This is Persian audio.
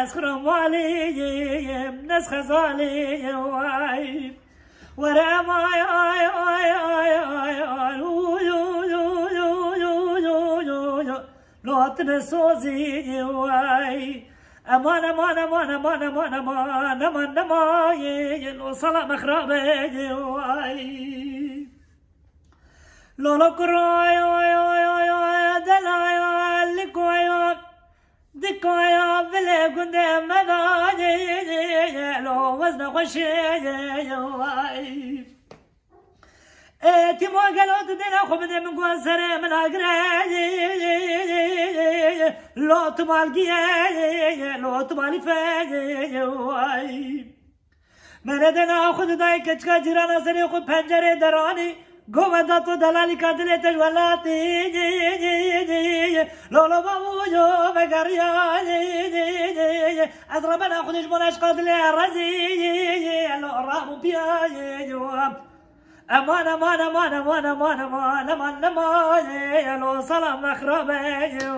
اسخرم والي ناس خزالي واي ورا ماي اي اي اي اي لو تنسوزي واي امان امان امان امان امان امان امان امان لو صلا مخربي واي لولو كراي اي اي اي دلاي لكوي دكايا بلا كنت مداني لو وزن خشي واي تيمو قالوا تدنا خبز من قوسر من اقراي لو تمالقي لو تمالي فاي واي من دنا خذ دايك كجرانا سري خذ پنجره دراني قوة تو دلالي كادلة تجولاتي لولو بابوجو بقريا أضربنا خدش مناش قادلة رزي لو رامو بيا أمان أمان أمان أمان أمان أمان أمان أمان لو سلام مخربي